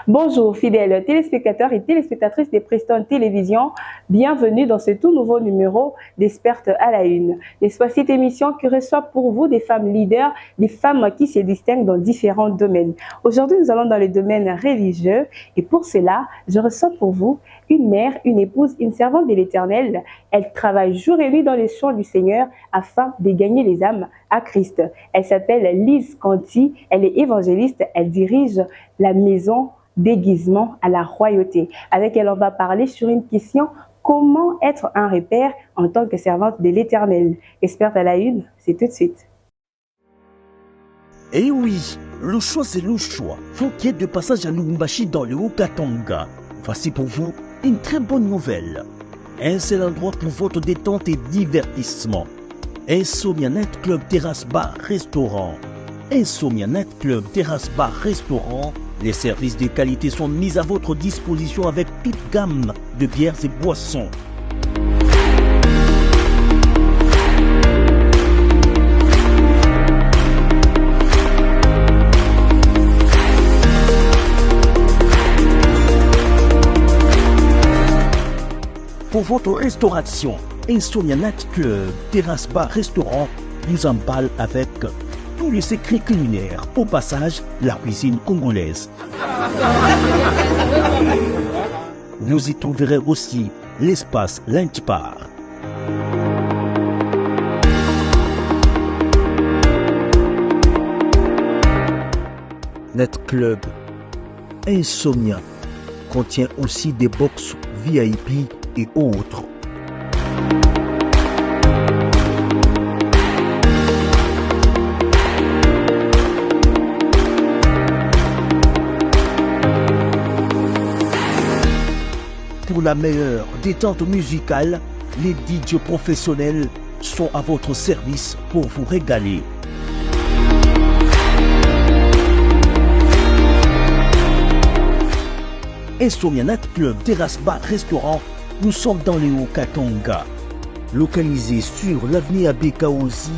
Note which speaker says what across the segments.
Speaker 1: Bonjour fidèles téléspectateurs et téléspectatrices des prestations télévision, bienvenue dans ce tout nouveau numéro d'Expertes à la Une. L'espace cette émission qui reçoit pour vous des femmes leaders, des femmes qui se distinguent dans différents domaines. Aujourd'hui, nous allons dans le domaine religieux et pour cela, je reçois pour vous une mère, une épouse, une servante de l'Éternel. Elle travaille jour et nuit dans les champs du Seigneur afin de gagner les âmes à Christ. Elle s'appelle Lise Conti, elle est évangéliste, elle dirige la maison déguisement à la royauté. Avec elle, on va parler sur une question: comment être un repère en tant que servante de l'Éternel? Experte à la une, c'est tout de suite.
Speaker 2: Eh oui, le choix c'est le choix. Vous qui êtes de passage à Lubumbashi dans le Haut-Katanga, voici pour vous une très bonne nouvelle. Un seul endroit pour votre détente et divertissement. Insomnia Night Club Terrasse Bar Restaurant. Insomnia Night Club Terrasse Bar Restaurant. Les services de qualité sont mis à votre disposition avec toute gamme de bières et boissons. Pour votre restauration, Insomnia Night Club Terrasse Bar Restaurant vous emballe avec tous les secrets culinaires. Au passage, la cuisine congolaise. Vous y trouverez aussi l'espace Lunch Bar. Net Club Insomnia contient aussi des box VIP et autres. Pour la meilleure détente musicale, les DJ professionnels sont à votre service pour vous régaler. Insomnia Night Club Terrasse Bar Restaurant, nous sommes dans les Haut-Katanga, localisé sur l'avenue Abekaozi,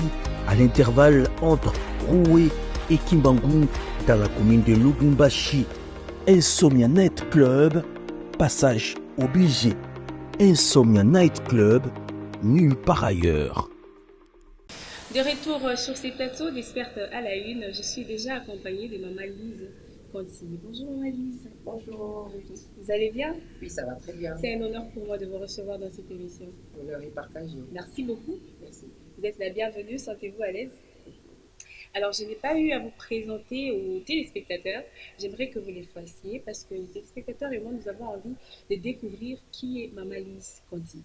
Speaker 2: à l'intervalle entre Roué et Kimbangu, dans la commune de Lubumbashi. Insomnia Night Club, passage obligé. Insomnia Night Club, nulle part ailleurs.
Speaker 1: De retour sur ces plateaux d'Expertes à la Une, je suis déjà accompagnée de maman Lise Conti. Bonjour maman Lise.
Speaker 3: Bonjour.
Speaker 1: Vous allez bien?
Speaker 3: Oui, ça va très bien.
Speaker 1: C'est un honneur pour moi de vous recevoir dans cette émission.
Speaker 3: L'honneur est partagé.
Speaker 1: Merci beaucoup.
Speaker 3: Merci.
Speaker 1: Vous êtes la bienvenue, sentez-vous à l'aise. Alors, je n'ai pas eu à vous présenter aux téléspectateurs. J'aimerais que vous les fassiez parce que les téléspectateurs et moi, nous avons envie de découvrir qui est maman Lise Conti.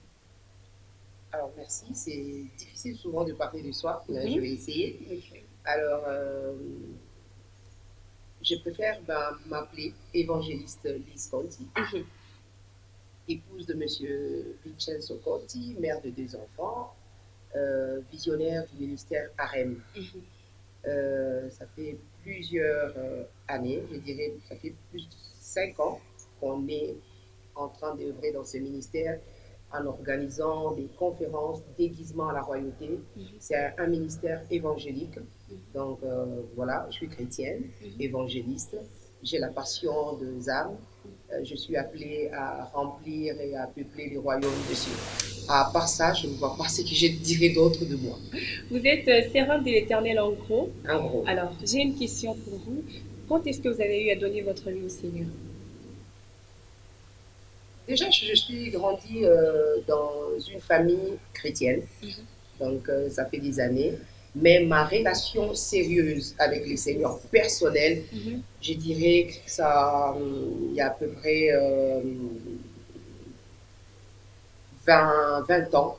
Speaker 3: Alors, merci. C'est difficile souvent de parler de soi. Je vais essayer.
Speaker 1: Okay.
Speaker 3: Alors, je préfère m'appeler évangéliste Lise Conti, épouse de monsieur Vincenzo Conti, mère de 2 enfants, visionnaire du ministère AREM. Ça fait plusieurs années, je dirais, ça fait plus de 5 ans qu'on est en train d'œuvrer dans ce ministère en organisant des conférences déguisement à la royauté. C'est un ministère évangélique. Donc voilà, je suis chrétienne, évangéliste. J'ai la passion des âmes. Je suis appelée à remplir et à peupler le royaume de Dieu. À part ça, je ne vois pas ce que je dirais d'autre de moi.
Speaker 1: Vous êtes servante de l'Éternel en gros.
Speaker 3: En gros.
Speaker 1: Alors, j'ai une question pour vous. Quand est-ce que vous avez eu à donner votre vie au Seigneur?
Speaker 3: Déjà, je suis grandie dans une famille chrétienne. Donc, ça fait des années. Mais ma relation sérieuse avec le Seigneur personnel, je dirais que ça, il y a à peu près 20 ans,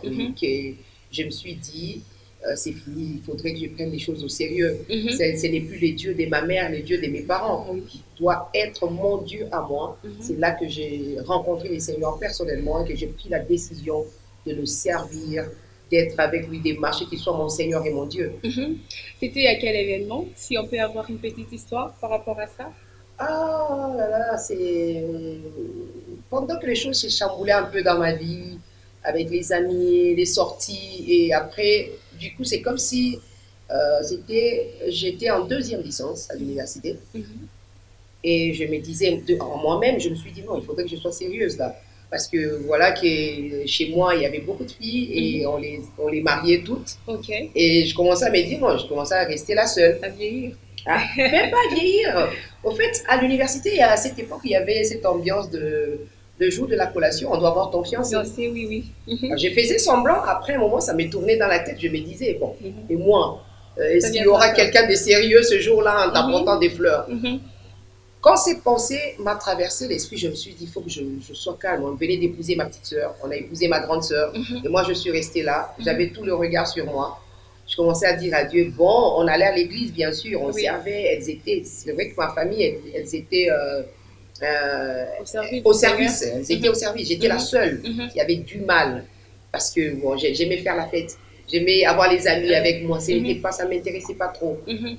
Speaker 3: oui, que je me suis dit, c'est fini, il faudrait que je prenne les choses au sérieux. Ce n'est plus le Dieu de ma mère, le Dieu de mes parents, qui doit être mon Dieu à moi. C'est là que j'ai rencontré le Seigneur personnellement et que j'ai pris la décision de le servir, d'être avec lui, de marcher, qu'il soit mon Seigneur et mon Dieu.
Speaker 1: C'était à quel événement? Si on peut avoir une petite histoire par rapport à ça?
Speaker 3: Ah là là, c'est... Pendant que les choses se chamboulaient un peu dans ma vie, avec les amis, les sorties, et après, du coup, c'est comme si j'étais en 2e licence à l'université. Et je me disais, en moi-même, je me suis dit non, il faudrait que je sois sérieuse là. Parce que voilà que chez moi, il y avait beaucoup de filles et on les mariait toutes.
Speaker 4: Ok.
Speaker 3: Et je commençais à me dire, moi, je commençais à rester la seule.
Speaker 4: À vieillir.
Speaker 3: Ah, même pas vieillir. Au fait, à l'université, à cette époque, il y avait cette ambiance de le jour de la collation, on doit avoir ton fiancé.
Speaker 4: Fiancé, oui, oui.
Speaker 3: Je faisais semblant, après un moment, ça m'est tourné dans la tête, je me disais, bon, et moi,
Speaker 4: Ça
Speaker 3: est-ce qu'il y
Speaker 4: vient
Speaker 3: aura
Speaker 4: pas ça.
Speaker 3: quelqu'un de sérieux ce jour-là en t'apportant des fleurs?
Speaker 4: Mhm.
Speaker 3: Quand cette pensée m'a traversé l'esprit, je me suis dit, il faut que je sois calme. On venait d'épouser ma petite sœur, on a épousé ma grande sœur, et moi je suis restée là, j'avais tout le regard sur moi. Je commençais à dire à Dieu, bon, on allait à l'église, bien sûr, on
Speaker 4: Oui.
Speaker 3: servait, elles étaient, c'est vrai que ma famille, elles étaient
Speaker 4: Au service.
Speaker 3: elles étaient au service, j'étais la seule
Speaker 4: Mhm.
Speaker 3: qui avait du mal, parce que bon, j'aimais faire la fête, j'aimais avoir les amis avec moi, ça ne m'intéressait pas trop.
Speaker 4: Mhm.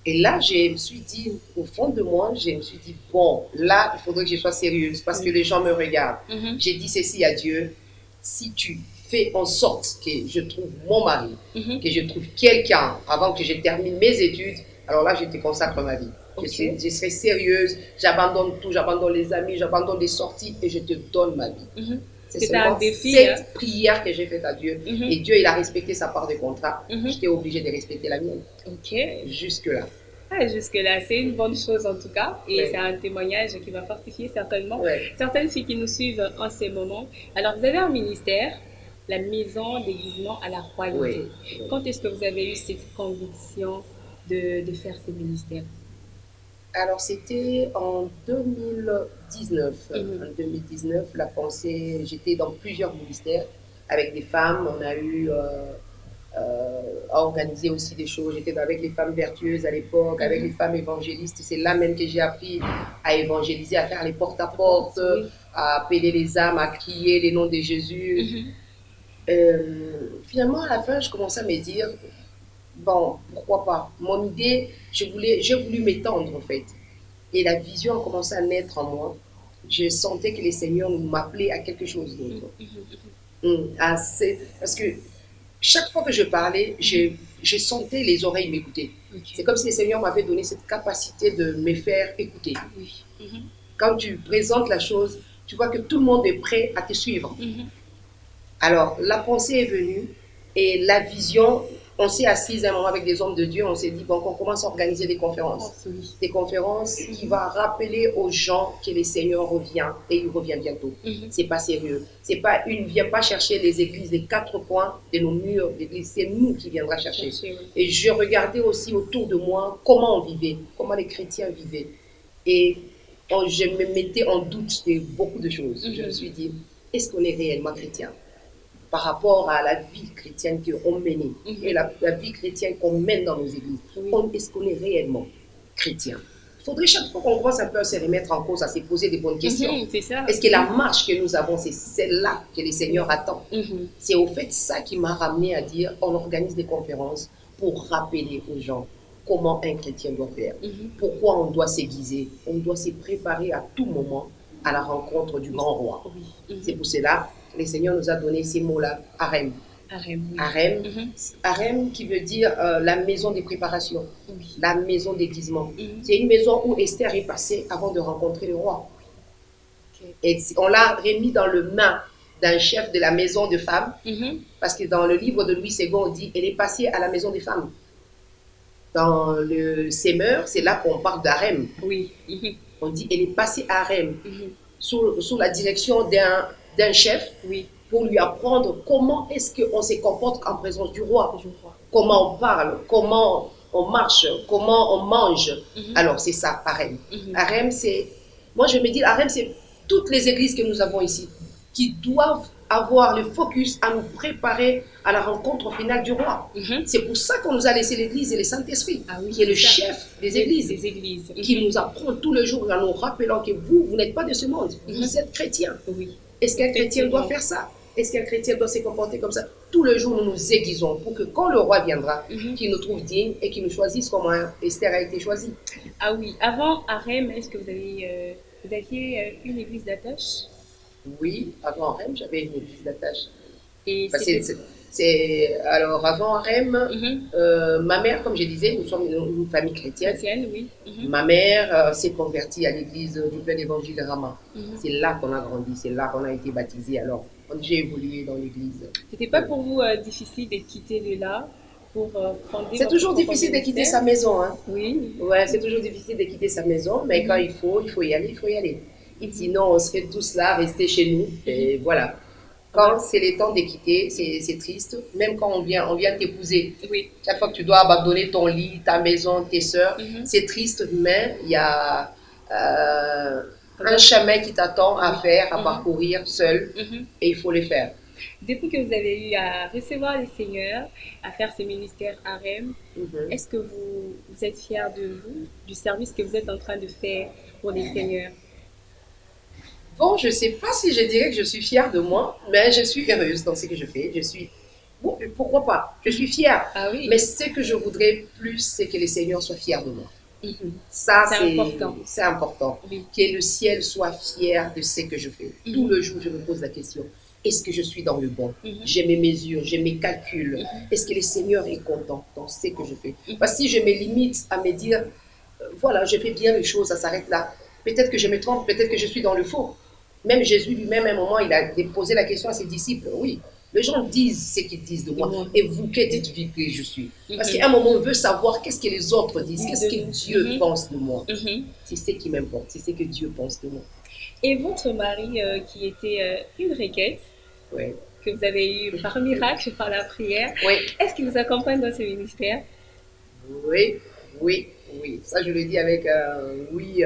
Speaker 3: Et là, je me suis dit, au fond de moi, je me suis dit, bon, là, il faudrait que je sois sérieuse parce que les gens me regardent.
Speaker 4: Mhm.
Speaker 3: J'ai dit ceci à Dieu, si tu fais en sorte que je trouve mon mari,
Speaker 4: Mhm.
Speaker 3: que je trouve quelqu'un avant que je termine mes études, alors là, je te consacre ma vie.
Speaker 4: Ok.
Speaker 3: Je serai sérieuse, j'abandonne tout, j'abandonne les amis, j'abandonne les sorties et je te donne ma vie.
Speaker 4: Mhm.
Speaker 3: C'est
Speaker 4: C'était un
Speaker 3: seulement
Speaker 4: défi,
Speaker 3: cette
Speaker 4: hein.
Speaker 3: prière que j'ai faite à Dieu.
Speaker 4: Mhm.
Speaker 3: Et Dieu, il a respecté sa part de contrat.
Speaker 4: Mhm.
Speaker 3: J'étais obligée de respecter la mienne.
Speaker 4: Ok.
Speaker 3: Jusque-là.
Speaker 4: Ah, jusque-là, c'est une bonne chose en tout cas. Et
Speaker 3: Ouais.
Speaker 4: c'est un témoignage qui va fortifier certainement
Speaker 3: Ouais.
Speaker 4: certaines filles qui nous suivent en ces moments. Alors, vous avez un ministère, la maison d'aiguisement à la royauté.
Speaker 3: Oui.
Speaker 4: Quand est-ce que vous avez eu cette conviction de faire ce ministère?
Speaker 3: Alors, c'était en 2019.
Speaker 4: Mhm.
Speaker 3: En 2019, la pensée, j'étais dans plusieurs ministères avec des femmes. On a eu à organiser aussi des choses. J'étais avec les femmes vertueuses à l'époque, avec les femmes évangélistes. C'est là même que j'ai appris à évangéliser, à faire les porte-à-porte,
Speaker 4: Oui.
Speaker 3: à appeler les âmes, à crier les noms de Jésus. Finalement, à la fin, je commençais à me dire, bon, pourquoi pas. Mon idée, j'ai voulu m'étendre en fait. Et la vision a commencé à naître en moi. Je sentais que les seigneurs m'appelaient à quelque chose d'autre. Parce que chaque fois que je parlais, je sentais les oreilles m'écouter. C'est comme si les seigneurs m'avaient donné cette capacité de me faire écouter.
Speaker 4: Oui.
Speaker 3: Quand tu présentes la chose, tu vois que tout le monde est prêt à te suivre. Alors, la pensée est venue et la vision, on s'est assis un moment avec des hommes de Dieu, on s'est dit, bon, on commence à organiser des conférences. Des conférences qui vont rappeler aux gens que le Seigneur revient et il revient bientôt. C'est pas sérieux. C'est pas vient pas chercher les églises, les 4 coins de nos murs d'église, c'est nous qui viendra chercher. Et je regardais aussi autour de moi comment on vivait, comment les chrétiens vivaient. Et je me mettais en doute de beaucoup de choses. Je me suis dit, est-ce qu'on est réellement chrétien par rapport à la vie chrétienne qu'on menait et la vie chrétienne qu'on mène dans nos églises? Est-ce qu'on est réellement chrétien? Il faudrait chaque fois qu'on commence un peu à se remettre en cause, à se poser des bonnes questions.
Speaker 4: C'est ça.
Speaker 3: Est-ce que la marche que nous avons, c'est celle-là que le Seigneur attend? C'est au fait ça qui m'a ramené à dire, on organise des conférences pour rappeler aux gens comment un chrétien doit faire, pourquoi on doit s'aiguiser, on doit se préparer à tout moment à la rencontre du grand roi. C'est pour cela le Seigneur nous a donné ces mots-là, harem.
Speaker 4: Harem, oui.
Speaker 3: Harem, harem qui veut dire la maison des préparations, la maison déguisement. C'est une maison où Esther est passée avant de rencontrer le roi. Et on l'a remis dans le main d'un chef de la maison de femmes, parce que dans le livre de Louis II, on dit elle est passée à la maison des femmes. Dans le Semeur, c'est là qu'on parle d'harem.
Speaker 4: Oui.
Speaker 3: On dit elle est passée à harem, sous la direction d'un chef, pour lui apprendre comment est-ce qu'on se comporte en présence du roi, comment on parle, comment on marche, comment on mange. Alors c'est ça, harem. Harem, c'est, moi je me dis, harem, c'est toutes les églises que nous avons ici, qui doivent avoir le focus à nous préparer à la rencontre finale du roi. C'est pour ça qu'on nous a laissé l'église et le Saint-Esprit, qui est le chef des églises, qui nous apprend tous les jours en nous rappelant que vous n'êtes pas de ce monde, vous êtes chrétiens. Est-ce qu'un chrétien doit faire ça? Est-ce qu'un chrétien doit se comporter comme ça? Tous les jours, nous nous aiguisons pour que quand le roi viendra, qu'il nous trouve dignes et qu'il nous choisisse comme Esther a été choisie.
Speaker 4: Ah oui, avant Harem, est-ce que vous aviez une église d'attache?
Speaker 3: Oui, avant Harem, j'avais une église d'attache.
Speaker 4: Et
Speaker 3: Alors, avant Harem,
Speaker 4: Mhm.
Speaker 3: ma mère, comme je disais, nous sommes une famille chrétienne.
Speaker 4: Chrétienne, oui. Mhm.
Speaker 3: Ma mère s'est convertie à l'église du plein évangile de Rama.
Speaker 4: Mhm.
Speaker 3: C'est là qu'on a grandi, c'est là qu'on a été baptisé. Alors, j'ai évolué dans l'église.
Speaker 4: C'était pas pour vous difficile de quitter de là pour fonder
Speaker 3: C'est
Speaker 4: votre
Speaker 3: toujours
Speaker 4: propre
Speaker 3: difficile de quitter
Speaker 4: ministère?
Speaker 3: sa maison, hein.
Speaker 4: Oui.
Speaker 3: Ouais, c'est toujours difficile de quitter sa maison, mais quand il faut y aller, il faut y aller. Sinon, on serait tous là, restés chez nous, et voilà. Quand c'est le temps de quitter, c'est triste. Même quand on vient t'épouser,
Speaker 4: Oui.
Speaker 3: chaque fois que tu dois abandonner ton lit, ta maison, tes soeurs,
Speaker 4: Mhm.
Speaker 3: c'est triste, mais il y a un chemin qui t'attend à faire, à parcourir seul,
Speaker 4: Mhm.
Speaker 3: et il faut le faire.
Speaker 4: Depuis que vous avez eu à recevoir le Seigneur, à faire ce ministère Harem,
Speaker 3: Mhm.
Speaker 4: est-ce que vous êtes fier de vous, du service que vous êtes en train de faire pour les Seigneurs?
Speaker 3: Bon, je ne sais pas si je dirais que je suis fière de moi, mais je suis heureuse dans ce que je fais. Je suis, bon, pourquoi pas? Je suis fière.
Speaker 4: Ah oui.
Speaker 3: Mais ce que je voudrais plus, c'est que le Seigneur soit fier de moi.
Speaker 4: Mhm.
Speaker 3: Ça,
Speaker 4: C'est important.
Speaker 3: C'est important.
Speaker 4: Oui.
Speaker 3: Que le ciel soit fier de ce que je fais. Tout le jour, je me pose la question, est-ce que je suis dans le bon? J'ai mes mesures, j'ai mes calculs. Est-ce que le Seigneur est content dans ce que je fais? Parce que si je me limite à me dire, voilà, je fais bien les choses, ça s'arrête là. Peut-être que je me trompe, peut-être que je suis dans le faux. Même Jésus lui-même, à un moment, il a posé la question à ses disciples. Oui, les gens disent ce qu'ils disent de moi. Et vous, que dites-vous que je suis? Parce qu'à un moment, on veut savoir qu'est-ce que les autres disent, qu'est-ce que Dieu pense de moi. C'est ce qui m'importe, c'est ce que Dieu pense de moi.
Speaker 4: Et votre mari, qui était une requête,
Speaker 3: Ouais.
Speaker 4: que vous avez eu par miracle, par la prière,
Speaker 3: Oui,
Speaker 4: est-ce qu'il vous accompagne dans ce ministère?
Speaker 3: oui, oui, oui. Ça, je le dis avec un oui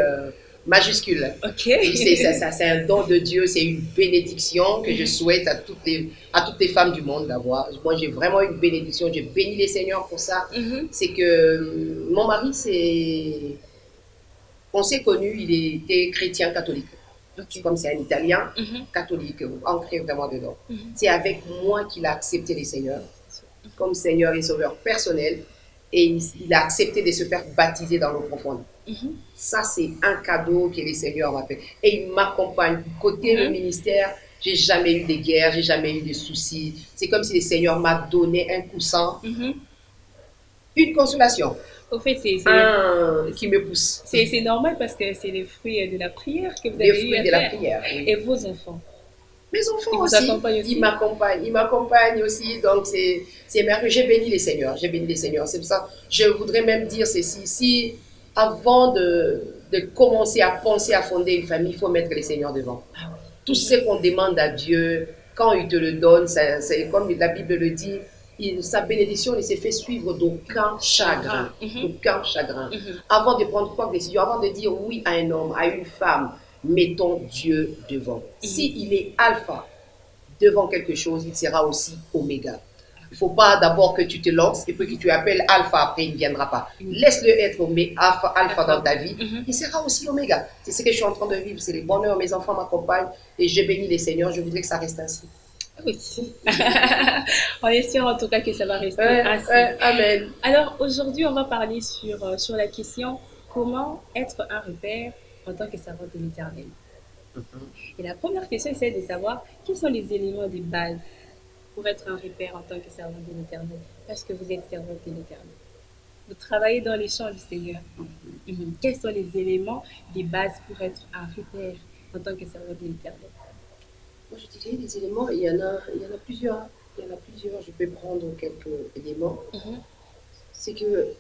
Speaker 3: majuscule.
Speaker 4: Ok.
Speaker 3: Oui, c'est un don de Dieu, c'est une bénédiction que je souhaite à toutes les femmes du monde d'avoir. Moi, j'ai vraiment une bénédiction, j'ai béni les Seigneurs pour ça. C'est que mon mari, on s'est connus, il était chrétien catholique.
Speaker 4: Ok.
Speaker 3: Comme c'est un Italien catholique, ancré vraiment dedans. C'est avec moi qu'il a accepté les Seigneurs comme Seigneur et Sauveur personnel, et il a accepté de se faire baptiser dans l'eau profonde. Ça, c'est un cadeau que le Seigneur m'a fait. Et il m'accompagne. Côté le ministère, j'ai jamais eu de guerre, j'ai jamais eu de soucis. C'est comme si le Seigneur m'a donné un coussin, une consolation,
Speaker 4: Au fait,
Speaker 3: qui me pousse.
Speaker 4: c'est normal parce que c'est les fruits de la prière que vous
Speaker 3: Les
Speaker 4: avez eu
Speaker 3: fruits
Speaker 4: à
Speaker 3: de la
Speaker 4: faire.
Speaker 3: prière. Oui.
Speaker 4: Et vos enfants?
Speaker 3: Mes enfants
Speaker 4: Ils vous
Speaker 3: aussi,
Speaker 4: accompagnent aussi?
Speaker 3: ils m'accompagnent aussi, donc c'est merveilleux. J'ai béni les Seigneurs, j'ai béni les Seigneurs. C'est pour ça, je voudrais même dire ceci, si avant de commencer à penser à fonder une famille, il faut mettre les Seigneurs devant. Tout ce qu'on demande à Dieu, quand il te le donne, c'est comme la Bible le dit, sa bénédiction ne s'est fait suivre d'aucun chagrin. D'aucun chagrin. Avant de prendre quoi que décision, avant de dire oui à un homme, à une femme, mettons Dieu devant. S'il est alpha devant quelque chose, il sera aussi oméga. Il ne faut pas d'abord que tu te lances et puis que tu appelles alpha, après il ne viendra pas. Laisse-le être alpha dans ta vie, il sera aussi oméga. C'est ce que je suis en train de vivre, c'est le bonheur, mes enfants m'accompagnent et je bénis les Seigneurs, je voudrais que ça reste ainsi.
Speaker 4: Oui. On espère en tout cas que ça va rester ainsi.
Speaker 3: Amen.
Speaker 4: Alors aujourd'hui, on va parler sur la question comment être un repère en tant que servante de l'Éternel. Et la première question, c'est de savoir quels sont les éléments de base pour être un repère en tant que servante de l'Éternel. Parce que vous êtes servante de l'Éternel. Vous travaillez dans les champs du Seigneur. Quels sont les éléments de base pour être un repère en tant que servante de l'Éternel?
Speaker 3: Moi, je dirais les éléments, il y en a plusieurs. Il y en a plusieurs, je peux prendre quelques éléments. C'est que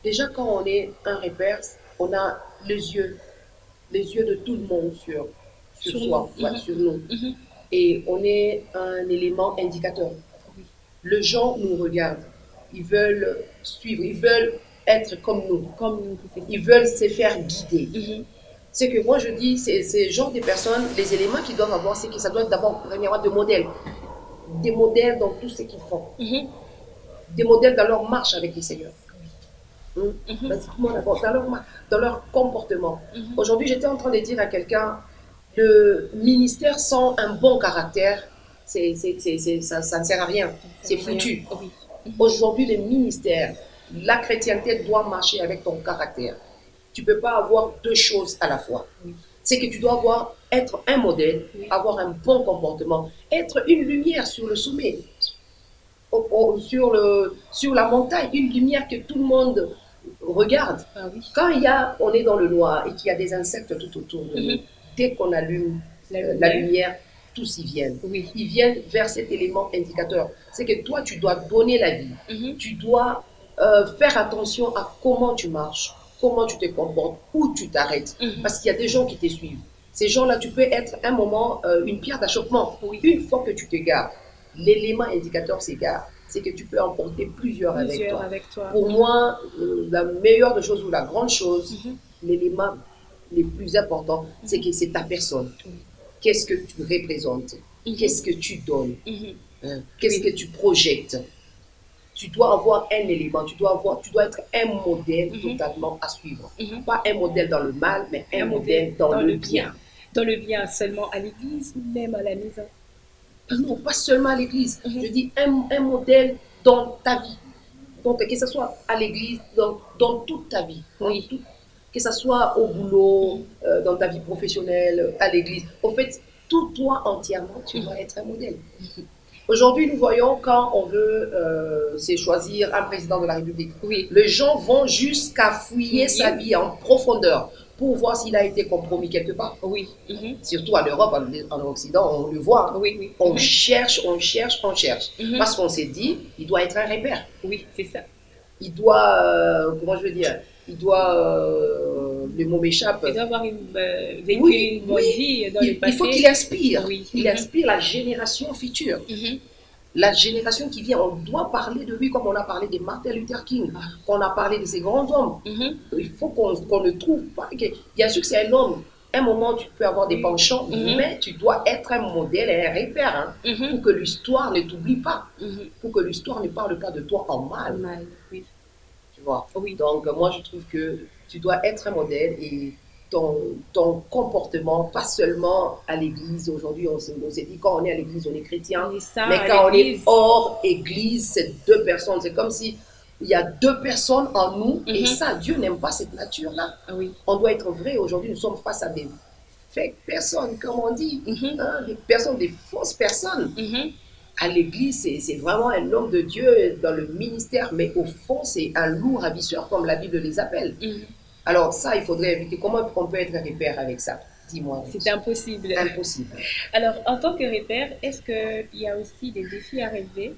Speaker 3: déjà quand on est un repère, on a les yeux de tout le monde sur soi, sur nous. Et on est un élément indicateur. Les gens nous regardent, ils veulent suivre, ils veulent être comme nous, ils veulent se faire guider. Ce que moi je dis, c'est ce genre de personnes, les éléments qu'ils doivent avoir, c'est que ça doit être d'abord premièrement des modèles dans tout ce qu'ils font, des modèles dans leur marche avec le Seigneur. Basiquement d'abord, dans leur comportement. Aujourd'hui, j'étais en train de dire à quelqu'un, le ministère sans un bon caractère, ça ne sert à rien, c'est foutu. Aujourd'hui, le ministère, la chrétienté doit marcher avec ton caractère. Tu ne peux pas avoir deux choses à la fois. C'est que tu dois être un modèle, avoir un bon comportement, être une lumière sur le sommet, sur la montagne, une lumière que tout le monde regarde.
Speaker 4: Ah oui.
Speaker 3: Quand on est dans le noir et qu'il y a des insectes tout autour de nous, dès qu'on allume la lumière, tous y viennent.
Speaker 4: Oui.
Speaker 3: Ils viennent vers cet élément indicateur. C'est que toi, tu dois donner la vie. Tu dois faire attention à comment tu marches, comment tu te comportes, où tu t'arrêtes. Parce qu'il y a des gens qui te suivent. Ces gens-là, tu peux être un moment une pierre d'achoppement. Une fois que tu te gares, l'élément indicateur s'égare. C'est que tu peux emporter plusieurs avec toi. Pour moi, la meilleure des choses ou la grande chose, l'élément le plus important, c'est que c'est ta personne. Qu'est-ce que tu représentes? Qu'est-ce que tu donnes? Qu'est-ce que tu projettes? Tu dois avoir un élément, tu dois être un modèle totalement à suivre. Pas un modèle dans le mal, mais un modèle dans le bien.
Speaker 4: Dans le bien seulement à l'église ou même à la maison?
Speaker 3: Non, pas seulement à l'église. Je dis un modèle dans ta vie. Donc, que ce soit à l'église, dans toute ta vie.
Speaker 4: Oui.
Speaker 3: Que ce soit au boulot, dans ta vie professionnelle, à l'église. En fait, tout toi entièrement, tu dois être un modèle. Aujourd'hui, nous voyons quand on veut choisir un président de la République. Les gens vont jusqu'à fouiller sa vie en profondeur pour voir s'il a été compromis quelque part. Surtout en Europe, en Occident, on le voit. On cherche. Parce qu'on s'est dit, il doit être un repère.
Speaker 4: Oui, c'est ça.
Speaker 3: Il doit, comment je veux dire, le mot m'échappe.
Speaker 4: Il doit avoir une bonne vie dans le passé.
Speaker 3: Il faut qu'il inspire. Il inspire la génération future. La génération qui vient, on doit parler de lui comme on a parlé de Martin Luther King, qu'on a parlé de ces grands hommes. Il faut qu'on ne trouve pas. Bien sûr que c'est un homme. Un moment, tu peux avoir des penchants, mais tu dois être un modèle et un repère pour que l'histoire ne t'oublie pas, pour que l'histoire ne parle pas de toi en mal. Tu vois? Donc, moi, je trouve que tu dois être un modèle et ton comportement, pas seulement à l'église. Aujourd'hui, on s'est dit quand on est à l'église, on est chrétien. Mais quand on est hors église, c'est deux personnes. C'est comme si il y a deux personnes en nous. Et ça, Dieu n'aime pas cette nature-là. On doit être vrai. Aujourd'hui, nous sommes face à des fake personnes, comme on dit. Des personnes, des fausses personnes. À l'église, c'est vraiment un homme de Dieu dans le ministère. Mais au fond, c'est un loup ravisseur, comme la Bible les appelle. Alors ça, il faudrait éviter. Comment on peut être repère avec ça? Dis-moi.
Speaker 4: C'est impossible.
Speaker 3: Impossible.
Speaker 4: Alors, en tant que repère, est-ce qu'il y a aussi des défis à relever?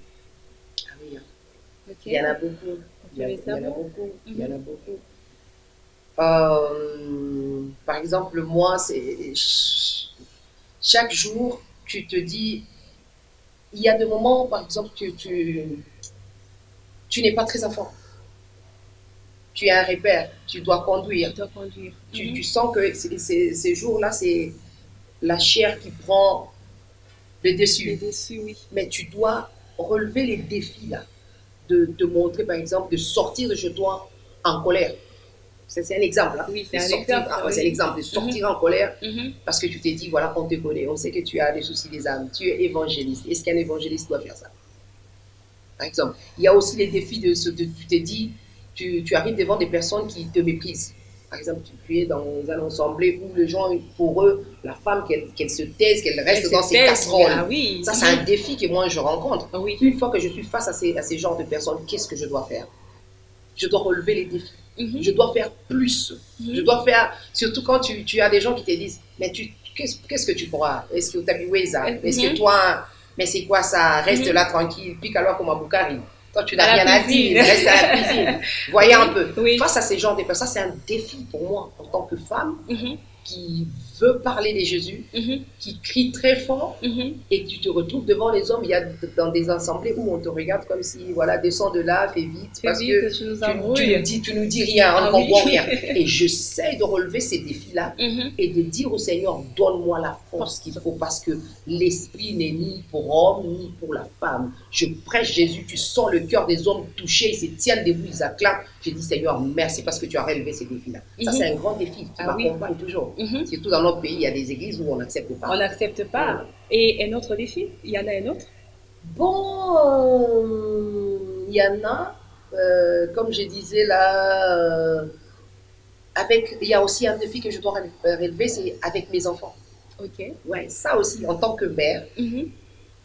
Speaker 3: Ah oui. Il y en a beaucoup. Il y en a beaucoup. Par exemple, moi, c'est chaque jour, tu te dis, il y a des moments, par exemple, tu n'es pas très en forme. Tu es un repère, tu dois conduire. Tu sens que ces jours-là, c'est la chair qui prend le dessus. Mais tu dois relever les défis là, de te montrer, par exemple, de sortir de chez toi en colère. C'est un exemple. Hein?
Speaker 4: C'est un
Speaker 3: exemple de sortir en colère parce que tu t'es dit, voilà, on te connaît, on sait que tu as des soucis des âmes, tu es évangéliste. Est-ce qu'un évangéliste doit faire ça? Par exemple, il y a aussi les défis tu t'es dit, tu arrives devant des personnes qui te méprisent. Par exemple, tu es dans un assemblée où les gens, pour eux, la femme, qu'elle se taise, qu'elle reste dans ses casseroles. Ça, c'est un défi que moi, je rencontre. Une fois que je suis face à ces genres de personnes, qu'est-ce que je dois faire? Je dois relever les défis. Je dois faire plus. Je dois faire, surtout quand tu as des gens qui te disent, mais qu'est-ce que tu pourras? Est-ce que tu as vu ça? Est-ce que toi, mais c'est quoi ça? Reste là tranquille, pique alors comme un boucari. Toi, tu n'as rien à dire, reste à la cuisine. Voyez un peu. Face à ces genres de personnes, ça, c'est un défi pour moi, en tant que femme, qui veut parler de Jésus, qui crie très fort, et tu te retrouves devant les hommes. Il y a dans des assemblées où on te regarde comme si, voilà, descends de là, fais vite, parce que tu nous dis rien, on ne comprend rien. Et j'essaie de relever ces défis-là et de dire au Seigneur, donne-moi la force qu'il faut, parce que l'esprit n'est ni pour homme, ni pour la femme. Je prêche Jésus, tu sens le cœur des hommes touchés, ils se tiennent debout, ils acclament. Je dis, Seigneur, merci parce que tu as relevé ces défis-là. Ça, c'est un grand défi qui m'accompagne toujours. Surtout dans notre pays, il y a des églises où on n'accepte pas.
Speaker 4: On n'accepte pas. Et un autre défi? Il y en a un autre?
Speaker 3: Bon, il y en a, comme je disais là, il y a aussi un défi que je dois relever, c'est avec mes enfants.
Speaker 4: Ok.
Speaker 3: Ouais, ça aussi, en tant que mère,
Speaker 4: Mhm.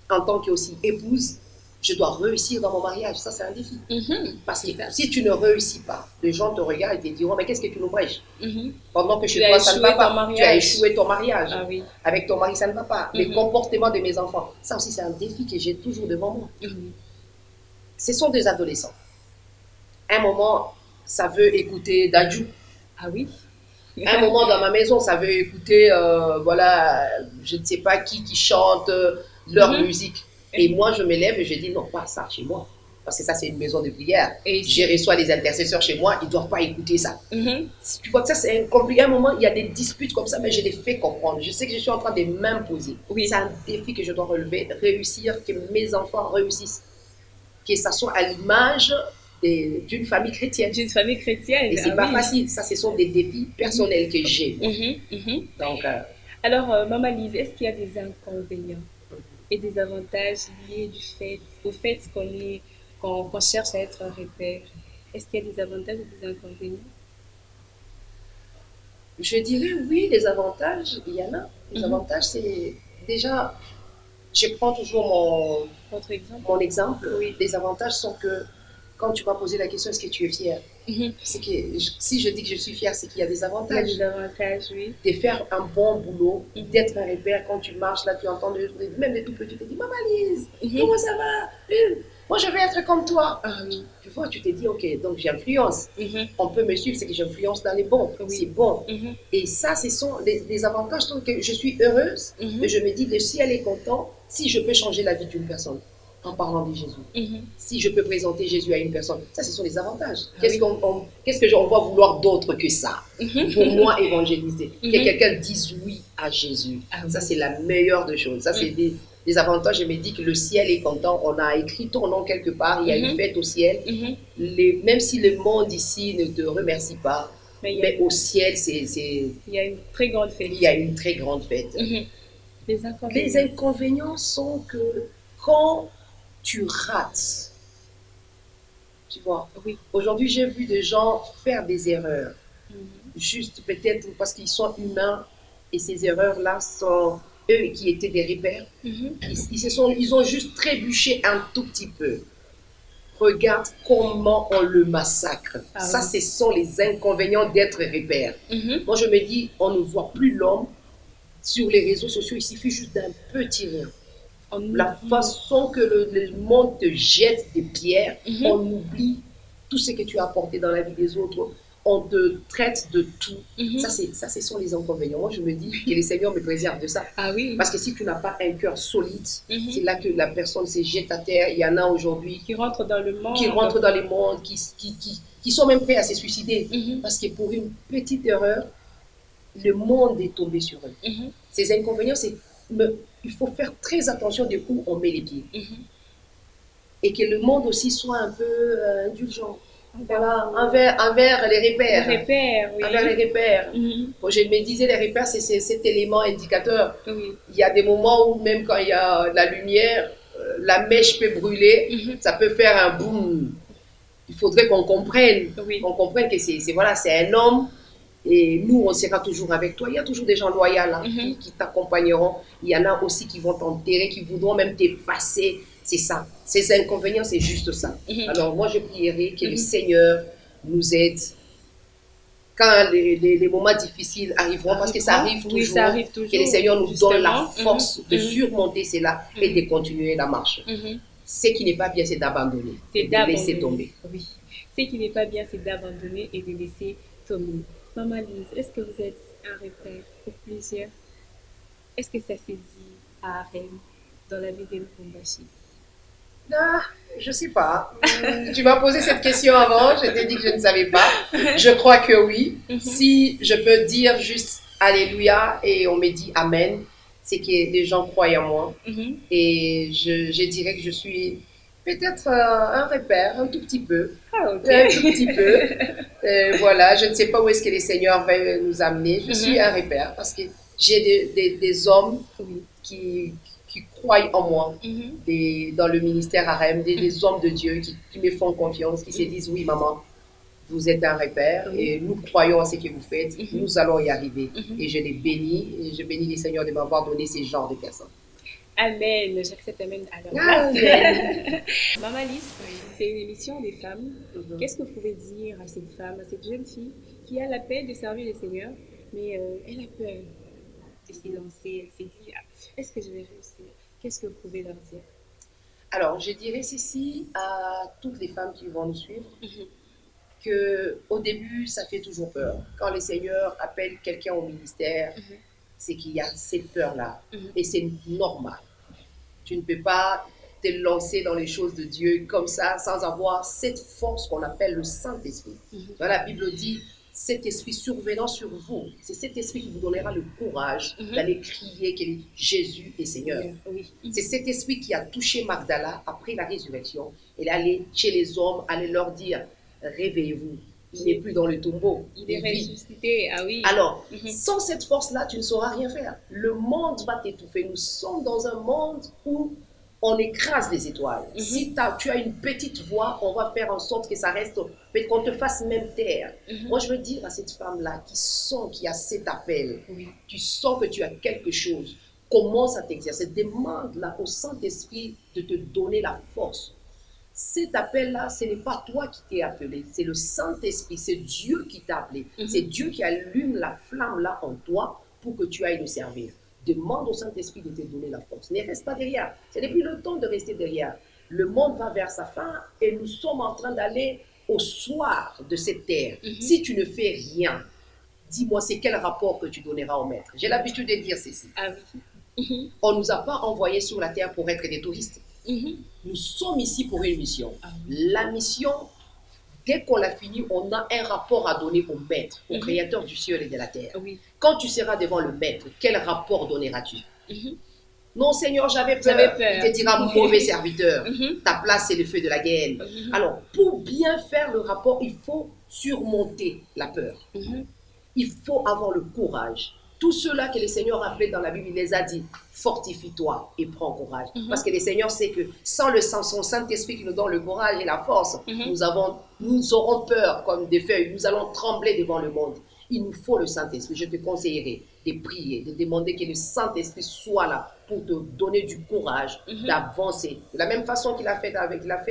Speaker 3: en tant que aussi épouse, je dois réussir dans mon mariage. Ça, c'est un défi.
Speaker 4: Mhm.
Speaker 3: Parce que si tu ne réussis pas, les gens te regardent et te diront, mais qu'est-ce que tu nous prêches?
Speaker 4: Mhm.
Speaker 3: Pendant que
Speaker 4: Tu
Speaker 3: chez
Speaker 4: as
Speaker 3: toi, ça ne va
Speaker 4: échoué ton
Speaker 3: pas. Tu as
Speaker 4: mariage.
Speaker 3: échoué ton mariage.
Speaker 4: Ah oui.
Speaker 3: Avec ton mari, ça ne va pas. Les
Speaker 4: Mhm.
Speaker 3: comportements de mes enfants, ça aussi, c'est un défi que j'ai toujours devant moi.
Speaker 4: Mhm.
Speaker 3: Ce sont des adolescents. À un moment, ça veut écouter Dadju.
Speaker 4: Ah oui.
Speaker 3: À un moment, dans ma maison, ça veut écouter, voilà, je ne sais pas qui chante leur
Speaker 4: Mhm.
Speaker 3: musique. Et moi, je me lève et je dis, non, pas ça chez moi. Parce que ça, c'est une maison de prière.
Speaker 4: Et
Speaker 3: Je reçois des intercesseurs chez moi, ils ne doivent pas écouter ça.
Speaker 4: Mhm.
Speaker 3: Tu vois que ça, c'est compliqué. À un moment, il y a des disputes comme ça, mais je les fais comprendre. Je sais que je suis en train de m'imposer.
Speaker 4: Oui.
Speaker 3: C'est un défi que je dois relever, réussir, que mes enfants réussissent. Que ça soit à l'image d'une famille chrétienne.
Speaker 4: D'une famille chrétienne.
Speaker 3: Et c'est
Speaker 4: Ah
Speaker 3: pas
Speaker 4: oui.
Speaker 3: facile. Ça, ce sont des défis personnels que j'ai.
Speaker 4: Mhm. Mhm.
Speaker 3: Donc,
Speaker 4: Alors, Maman Lise, est-ce qu'il y a des inconvénients et des avantages liés au fait qu'on cherche à être un repère? Est-ce qu'il y a des avantages et des inconvénients?
Speaker 3: je dirais oui, les avantages, il y en a. Les
Speaker 4: Mhm.
Speaker 3: avantages, c'est déjà, je prends toujours
Speaker 4: Votre exemple?
Speaker 3: mon exemple.
Speaker 4: Oui.
Speaker 3: Les avantages sont que quand tu m'as posé la question, est-ce que tu es fier?
Speaker 4: Mhm.
Speaker 3: C'est que si je dis que je suis fière, c'est qu'il y a des
Speaker 4: Il y a
Speaker 3: avantages.
Speaker 4: des avantages, oui.
Speaker 3: De faire un bon boulot,
Speaker 4: Mhm.
Speaker 3: d'être un repère quand tu marches là, tu entends même les tout petits, tu te dis, Maman Lise,
Speaker 4: Mhm.
Speaker 3: comment ça va? Moi, je veux être comme toi.
Speaker 4: Ah oui.
Speaker 3: Tu vois, tu te dis, ok, donc j'influence.
Speaker 4: Mhm.
Speaker 3: On peut me suivre, c'est que j'influence dans les bons.
Speaker 4: Oui.
Speaker 3: C'est bon.
Speaker 4: Mhm.
Speaker 3: Et ça, ce sont les avantages. Donc, je suis heureuse,
Speaker 4: Mhm.
Speaker 3: mais je me dis, le ciel est content si je peux changer la vie d'une personne en parlant de Jésus.
Speaker 4: Mhm.
Speaker 3: Si je peux présenter Jésus à une personne, ça, ce sont les avantages.
Speaker 4: Ah
Speaker 3: Qu'est-ce
Speaker 4: oui.
Speaker 3: qu'est-ce que on va vouloir d'autre que ça
Speaker 4: Mhm.
Speaker 3: pour moi évangéliser?
Speaker 4: Mhm.
Speaker 3: Que quelqu'un dise oui à Jésus.
Speaker 4: Ah
Speaker 3: Ça,
Speaker 4: oui.
Speaker 3: c'est la meilleure des choses. Ça, c'est des avantages. Je me dis que le ciel est content. On a écrit ton nom quelque part. Il y a une
Speaker 4: Mhm.
Speaker 3: fête au ciel.
Speaker 4: Mhm.
Speaker 3: Même si le monde ici ne te remercie pas,
Speaker 4: Mais
Speaker 3: mais au ciel,
Speaker 4: il y a une très grande
Speaker 3: il y
Speaker 4: félicité.
Speaker 3: a une très grande fête.
Speaker 4: Mhm. Les inconvénients.
Speaker 3: Les inconvénients sont que quand tu rates, tu vois,
Speaker 4: Oui.
Speaker 3: aujourd'hui j'ai vu des gens faire des erreurs,
Speaker 4: Mhm.
Speaker 3: juste peut-être parce qu'ils sont humains et ces erreurs-là sont eux qui étaient des repères.
Speaker 4: Mhm.
Speaker 3: Ils ont juste trébuché un tout petit peu. Regarde comment on le massacre.
Speaker 4: Ah
Speaker 3: Ça,
Speaker 4: oui.
Speaker 3: ce sont les inconvénients d'être repère.
Speaker 4: Mhm.
Speaker 3: Moi, je me dis, on ne voit plus l'homme sur les réseaux sociaux. Il suffit juste d'un petit rien. La façon que le monde te jette des pierres,
Speaker 4: Mhm.
Speaker 3: on oublie tout ce que tu as apporté dans la vie des autres. On te traite de tout.
Speaker 4: Mhm.
Speaker 3: Ça, ce sont les inconvénients. Moi, je me dis que le Seigneur me préserve de ça.
Speaker 4: Ah oui.
Speaker 3: Parce que si tu n'as pas un cœur solide,
Speaker 4: Mhm.
Speaker 3: c'est là que la personne se jette à terre. Il y en a aujourd'hui
Speaker 4: Qui rentrent dans le monde.
Speaker 3: qui rentrent dans les mondes, qui sont même prêts à se suicider.
Speaker 4: Mhm.
Speaker 3: Parce que pour une petite erreur, le monde est tombé sur eux.
Speaker 4: Mhm.
Speaker 3: Ces inconvénients, il faut faire très attention de où on met les pieds.
Speaker 4: Mhm.
Speaker 3: Et que le monde aussi soit un peu indulgent. Voilà, envers les repères.
Speaker 4: Les repères, oui.
Speaker 3: Envers les repères.
Speaker 4: Mhm.
Speaker 3: Bon, je me disais, les repères, c'est cet élément indicateur.
Speaker 4: Oui.
Speaker 3: Il y a des moments où même quand il y a la lumière, la mèche peut brûler,
Speaker 4: Mhm.
Speaker 3: ça peut faire un boum. Il faudrait qu'on comprenne,
Speaker 4: Oui.
Speaker 3: que c'est un homme et nous, on sera toujours avec toi. Il y a toujours des gens loyaux là,
Speaker 4: Mhm.
Speaker 3: qui t'accompagneront. Il y en a aussi qui vont t'enterrer, qui voudront même t'effacer. C'est ça. Ces inconvénients, c'est juste ça.
Speaker 4: Mhm.
Speaker 3: Alors moi, je prierai que le
Speaker 4: Mhm.
Speaker 3: Seigneur nous aide quand les moments difficiles arriveront, parce que ça arrive toujours,
Speaker 4: Oui, ça arrive toujours,
Speaker 3: que le Seigneur nous donne la
Speaker 4: justement.
Speaker 3: force de
Speaker 4: Mhm.
Speaker 3: surmonter cela et de continuer la marche.
Speaker 4: Mhm.
Speaker 3: Ce qui n'est pas bien, c'est d'abandonner,
Speaker 4: C'est
Speaker 3: et de laisser
Speaker 4: d'abandonner.
Speaker 3: tomber.
Speaker 4: Oui. Ce qui n'est pas bien, c'est d'abandonner et de laisser tomber. Maman Lise, est-ce que vous êtes un repère pour plusieurs? Est-ce que ça se dit à Arène, dans la vie de Lubumbashi?
Speaker 3: Ah, je sais pas. Tu m'as posé cette question avant, je t'ai dit que je ne savais pas. Je crois que oui.
Speaker 4: Mhm.
Speaker 3: Si je peux dire juste Alléluia et on me dit Amen, c'est que les gens croient en moi.
Speaker 4: Mhm.
Speaker 3: Et je dirais que je suis peut-être un repère, un tout petit peu.
Speaker 4: Ah, ok.
Speaker 3: Un tout petit peu. Voilà, je ne sais pas où est-ce que les seigneurs vont nous amener. Je suis
Speaker 4: Mhm.
Speaker 3: un repère parce que j'ai des hommes
Speaker 4: Oui.
Speaker 3: qui croient en moi.
Speaker 4: Mhm.
Speaker 3: Dans le ministère AREM, des hommes de Dieu qui me font confiance, qui se disent oui maman, Vous êtes un repère et nous croyons en ce que vous faites. Nous allons y arriver.
Speaker 4: Mhm.
Speaker 3: Et je les bénis et je bénis les Seigneurs de m'avoir donné ces genres de personnes.
Speaker 4: Amen. J'accepte Amen à leur
Speaker 3: Ah,
Speaker 4: place. Maman Lise, c'est une émission des femmes.
Speaker 3: Mhm.
Speaker 4: Qu'est-ce que vous pouvez dire à cette femme, à cette jeune fille qui a l'appel de servir le Seigneur, mais elle a peur de s'y lancer. Elle s'est dit, ah, est-ce que je vais réussir? Qu'est-ce que vous pouvez leur dire?
Speaker 3: Alors, je dirais ceci à toutes les femmes qui vont nous suivre,
Speaker 4: Mhm.
Speaker 3: que au début, ça fait toujours peur. Quand le Seigneur appelle quelqu'un au ministère,
Speaker 4: Mhm.
Speaker 3: c'est qu'il y a cette peur-là.
Speaker 4: Mhm.
Speaker 3: Et c'est normal. Tu ne peux pas te lancer dans les choses de Dieu comme ça sans avoir cette force qu'on appelle le Saint-Esprit.
Speaker 4: Mhm.
Speaker 3: La Bible dit, cet esprit survenant sur vous, c'est cet esprit qui vous donnera le courage d'aller crier que Jésus est Seigneur.
Speaker 4: Oui.
Speaker 3: C'est cet esprit qui a touché Magdala après la résurrection. Elle est allée chez les hommes, aller leur dire, réveillez-vous, il n'est plus dans le tombeau,
Speaker 4: Il est
Speaker 3: vit.
Speaker 4: ressuscité, ah oui.
Speaker 3: Alors,
Speaker 4: Mhm.
Speaker 3: sans cette force-là, tu ne sauras rien faire. Le monde va t'étouffer. Nous sommes dans un monde où on écrase les étoiles.
Speaker 4: Mhm.
Speaker 3: Si tu as une petite voix, on va faire en sorte que ça reste, qu'on te fasse même taire.
Speaker 4: Mhm.
Speaker 3: Moi, je veux dire à cette femme-là qui sent qu'il y a cet appel,
Speaker 4: Oui.
Speaker 3: tu sens que tu as quelque chose, commence à t'exercer. Demande-là au Saint-Esprit de te donner la force. Cet appel-là, ce n'est pas toi qui t'es appelé, c'est le Saint-Esprit, c'est Dieu qui t'a appelé.
Speaker 4: Mhm.
Speaker 3: C'est Dieu qui allume la flamme-là en toi pour que tu ailles le servir. Demande au Saint-Esprit de te donner la force. Ne reste pas derrière. Ce n'est plus le temps de rester derrière. Le monde va vers sa fin et nous sommes en train d'aller au soir de cette terre.
Speaker 4: Mhm.
Speaker 3: Si tu ne fais rien, dis-moi, c'est quel rapport que tu donneras au maître? J'ai l'habitude de dire ceci.
Speaker 4: Ah oui.
Speaker 3: On ne nous a pas envoyés sur la terre pour être des touristes.
Speaker 4: Mhm.
Speaker 3: Nous sommes ici pour une mission.
Speaker 4: Ah
Speaker 3: La mission, dès qu'on l'a finie, on a un rapport à donner au maître, au
Speaker 4: Mhm.
Speaker 3: créateur du ciel et de la terre.
Speaker 4: Oui.
Speaker 3: Quand tu seras devant le maître, quel rapport donneras-tu?
Speaker 4: Mhm.
Speaker 3: Non, Seigneur, j'avais peur.
Speaker 4: J'avais peur.
Speaker 3: Il te dira, mauvais serviteur.
Speaker 4: Mhm.
Speaker 3: Ta place, c'est le feu de la guerre.
Speaker 4: Mhm.
Speaker 3: Alors, pour bien faire le rapport, il faut surmonter la peur.
Speaker 4: Mhm.
Speaker 3: Il faut avoir le courage. Tous ceux-là que le Seigneur a appelés dans la Bible, il les a dit, fortifie-toi et prends courage.
Speaker 4: Mhm.
Speaker 3: Parce que le Seigneur sait que sans son Saint-Esprit qui nous donne le courage et la force,
Speaker 4: Mhm.
Speaker 3: nous aurons peur comme des feuilles, nous allons trembler devant le monde. Il nous faut le Saint-Esprit. Je te conseillerais de prier, de demander que le Saint-Esprit soit là pour te donner du courage
Speaker 4: Mhm.
Speaker 3: d'avancer. De la même façon qu'il a fait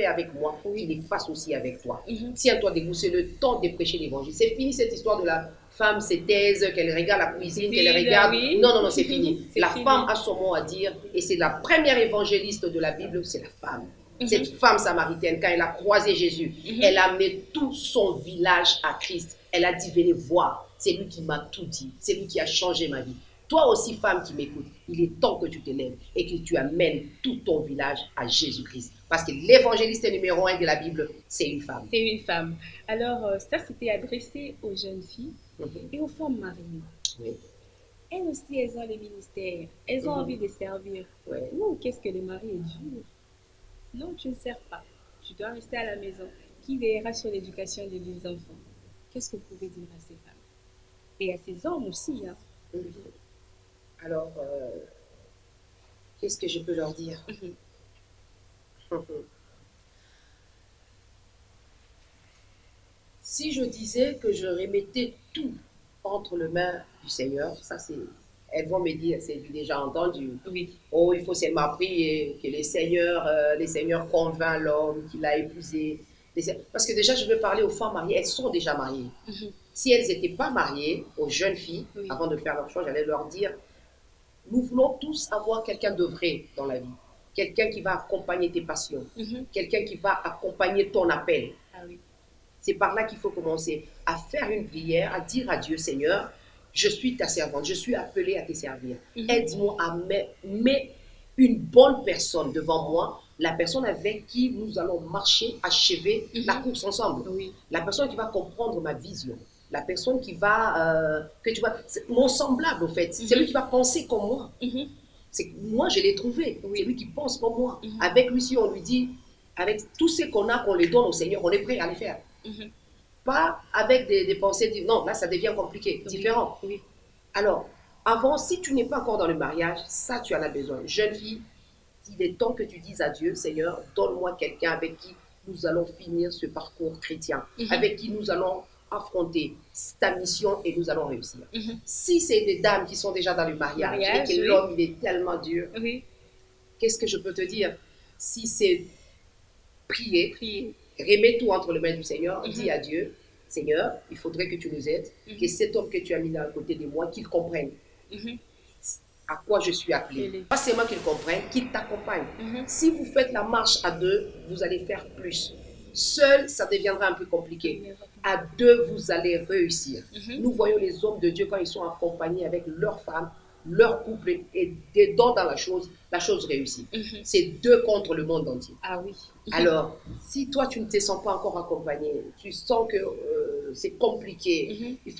Speaker 3: avec moi,
Speaker 4: Oui.
Speaker 3: qu'il le fasse aussi avec toi.
Speaker 4: Mhm.
Speaker 3: Tiens-toi debout, c'est le temps de prêcher l'évangile. C'est fini cette histoire de la femme, ses thèses, qu'elle regarde la cuisine, qu'elle
Speaker 4: Vide,
Speaker 3: regarde.
Speaker 4: oui.
Speaker 3: Non, non, non, c'est fini.
Speaker 4: C'est
Speaker 3: La
Speaker 4: fini.
Speaker 3: femme a son mot à dire et c'est la première évangéliste de la Bible, c'est la femme.
Speaker 4: Mhm.
Speaker 3: Cette femme samaritaine, quand elle a croisé Jésus,
Speaker 4: Mhm.
Speaker 3: elle a amené tout son village à Christ. Elle a dit, venez voir, c'est lui qui m'a tout dit, c'est lui qui a changé ma vie. Toi aussi, femme qui m'écoute, il est temps que tu te lèves et que tu amènes tout ton village à Jésus-Christ. Parce que l'évangéliste numéro 1 de la Bible, c'est une femme.
Speaker 4: C'est une femme. Alors, ça, c'était adressé aux jeunes filles
Speaker 3: Mhm.
Speaker 4: et aux femmes mariées.
Speaker 3: Oui,
Speaker 4: Elles aussi, elles ont les ministères. Elles ont
Speaker 3: Mhm.
Speaker 4: envie de servir.
Speaker 3: oui.
Speaker 4: Non, qu'est-ce que le mari est dur. Non, tu ne sers pas. Tu dois rester à la maison. Qui veillera sur l'éducation de tes enfants? Qu'est-ce que vous pouvez dire à ces femmes? Et à ces hommes aussi, hein?
Speaker 3: Mhm. Alors, qu'est-ce que je peux leur dire?
Speaker 4: Mhm.
Speaker 3: Si je disais que je remettais tout entre les mains du Seigneur, ça c'est... Elles vont me dire, c'est déjà entendu.
Speaker 4: Oui.
Speaker 3: Oh, il faut seulement prier que les seigneurs convainquent l'homme qu'il a épousé. Parce que déjà, je veux parler aux femmes mariées, elles sont déjà mariées.
Speaker 4: Mhm.
Speaker 3: Si elles n'étaient pas mariées, aux jeunes filles,
Speaker 4: Oui.
Speaker 3: avant de faire leur choix, j'allais leur dire, nous voulons tous avoir quelqu'un de vrai dans la vie. Quelqu'un qui va accompagner tes passions.
Speaker 4: Mhm.
Speaker 3: Quelqu'un qui va accompagner ton appel.
Speaker 4: Ah oui.
Speaker 3: C'est par là qu'il faut commencer à faire une prière, à dire à Dieu, Seigneur, je suis ta servante, je suis appelée à te servir.
Speaker 4: Mhm.
Speaker 3: Aide-moi à mettre une bonne personne devant moi, la personne avec qui nous allons marcher, achever
Speaker 4: Mhm.
Speaker 3: la course ensemble.
Speaker 4: Oui.
Speaker 3: La personne qui va comprendre ma vision. La personne qui va, c'est mon semblable au fait, c'est
Speaker 4: Mhm.
Speaker 3: lui qui va penser comme moi.
Speaker 4: Mhm.
Speaker 3: Moi, je l'ai trouvé.
Speaker 4: Oui.
Speaker 3: C'est lui qui pense comme moi.
Speaker 4: Mhm.
Speaker 3: Avec lui, si on lui dit, avec tout ce qu'on a, qu'on les donne au Seigneur, on est prêt à les faire.
Speaker 4: Mhm.
Speaker 3: Pas avec des pensées, non, là, ça devient compliqué,
Speaker 4: Oui.
Speaker 3: différent.
Speaker 4: Oui.
Speaker 3: Alors, avant, si tu n'es pas encore dans le mariage, ça, tu en as besoin. Jeune fille, il est temps que tu dises à Dieu, Seigneur, donne-moi quelqu'un avec qui nous allons finir ce parcours chrétien, avec qui nous allons affronter ta mission et nous allons réussir. Si c'est des dames qui sont déjà dans le mariage et que l'homme il est tellement dur, qu'est-ce que je peux te dire? Si c'est prier, remets tout entre les mains du Seigneur, dis à Dieu, Seigneur, il faudrait que tu nous aides, que cet homme que tu as mis à côté de moi, qu'il comprenne à quoi je suis appelé. Pas seulement qu'il comprenne, qu'il t'accompagne. Si vous faites la marche à deux, vous allez faire plus. Seul, ça deviendra un peu compliqué. À deux, vous allez réussir. Nous voyons les hommes de Dieu quand ils sont accompagnés avec leurs femmes, leur couple est dedans dans la chose réussit. C'est deux contre le monde entier.
Speaker 4: Ah oui.
Speaker 3: Alors, si toi, tu ne te sens pas encore accompagné, tu sens que c'est compliqué, il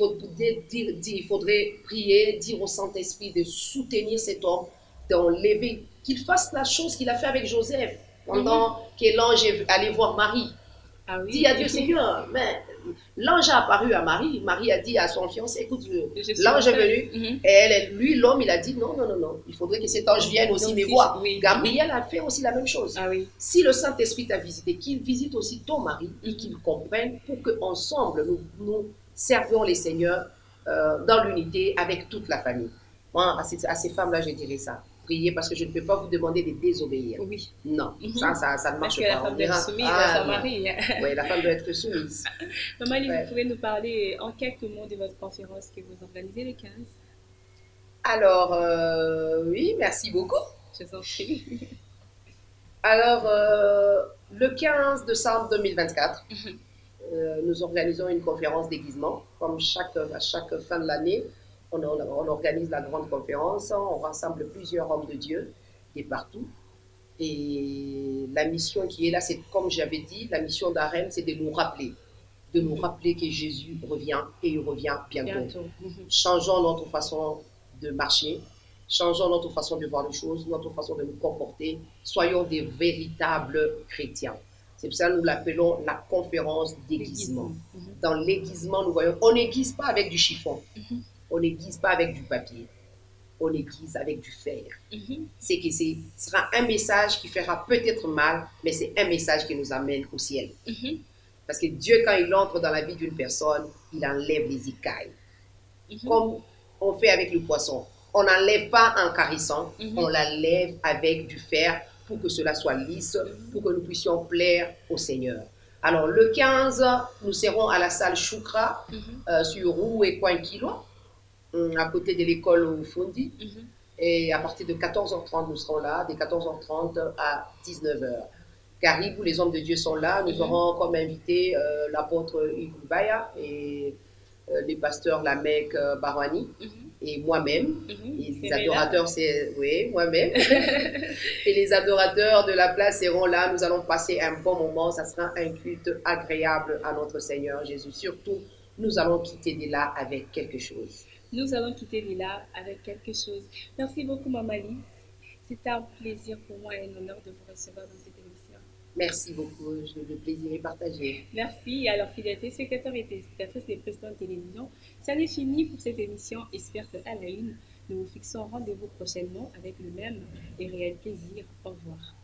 Speaker 3: faudrait prier, dire au Saint-Esprit de soutenir cet homme, d'enlever, qu'il fasse la chose qu'il a fait avec Joseph pendant que l'ange est allé voir Marie.
Speaker 4: Ah oui.
Speaker 3: Dis à Dieu, Seigneur, mais l'ange a apparu à Marie. Marie a dit à son fiancé, écoute, l'ange est venu. Et lui, l'homme, il a dit, non, il faudrait que cet ange vienne aussi me voir. Gabriel a fait aussi la même chose.
Speaker 4: Ah oui.
Speaker 3: Si le Saint-Esprit t'a visité, qu'il visite aussi ton mari et qu'il comprenne pour qu'ensemble, nous servions les seigneurs dans l'unité avec toute la famille. Moi, à ces femmes-là, je dirais ça. Prier parce que je ne peux pas vous demander de désobéir.
Speaker 4: Oui.
Speaker 3: Non, ça ne marche pas.
Speaker 4: Parce que la femme doit être soumise à son mari.
Speaker 3: Oui, la femme doit être soumise.
Speaker 4: Maman, vous pouvez nous parler en quelques mots de votre conférence que vous organisez le 15?
Speaker 3: Alors, oui, merci beaucoup.
Speaker 4: Je vous en prie.
Speaker 3: Alors, le 15 décembre 2024, nous organisons une conférence déguisement. Comme à chaque fin de l'année, on organise la grande conférence, on rassemble plusieurs hommes de Dieu de partout. Et la mission qui est là, c'est comme j'avais dit, la mission d'Arène, c'est de nous rappeler que Jésus revient et il revient bientôt. Changeons notre façon de marcher, changeons notre façon de voir les choses, notre façon de nous comporter, soyons des véritables chrétiens. C'est pour ça que nous l'appelons la conférence déguisement. Dans l'aiguisement, nous voyons, on n'aiguise pas avec du chiffon. On n'aiguise pas avec du papier, on aiguise avec du fer. C'est que ce sera un message qui fera peut-être mal, mais c'est un message qui nous amène au ciel. Parce que Dieu, quand il entre dans la vie d'une personne, il enlève les écailles. Comme on fait avec le poisson. On n'enlève pas en caressant, on l'enlève avec du fer pour que cela soit lisse, pour que nous puissions plaire au Seigneur. Alors, le 15, nous serons à la salle Choukra, sur Roux et Coinkilo, à côté de l'école au Fundi. Et à partir de 14h30, nous serons là, de 14h30 à 19h. Caribou, les hommes de Dieu sont là. Nous aurons comme invité l'apôtre Igubaya et les pasteurs Lamek Barwani et moi-même. Et les adorateurs, oui, moi-même. Et les adorateurs de la place seront là. Nous allons passer un bon moment. Ça sera un culte agréable à notre Seigneur Jésus. Surtout, nous allons quitter de là avec quelque chose.
Speaker 4: Nous allons quitter Lila avec quelque chose. Merci beaucoup, Maman Lise. C'était un plaisir pour moi et un honneur de vous recevoir dans cette émission.
Speaker 3: Merci beaucoup. Le plaisir est partagé.
Speaker 4: Merci. Alors, fidèles téléspectateurs et téléspectatrices des précédentes télévisions, ça n'est fini pour cette émission Experte à la une. Nous vous fixons rendez-vous prochainement avec le même et réel plaisir. Au revoir.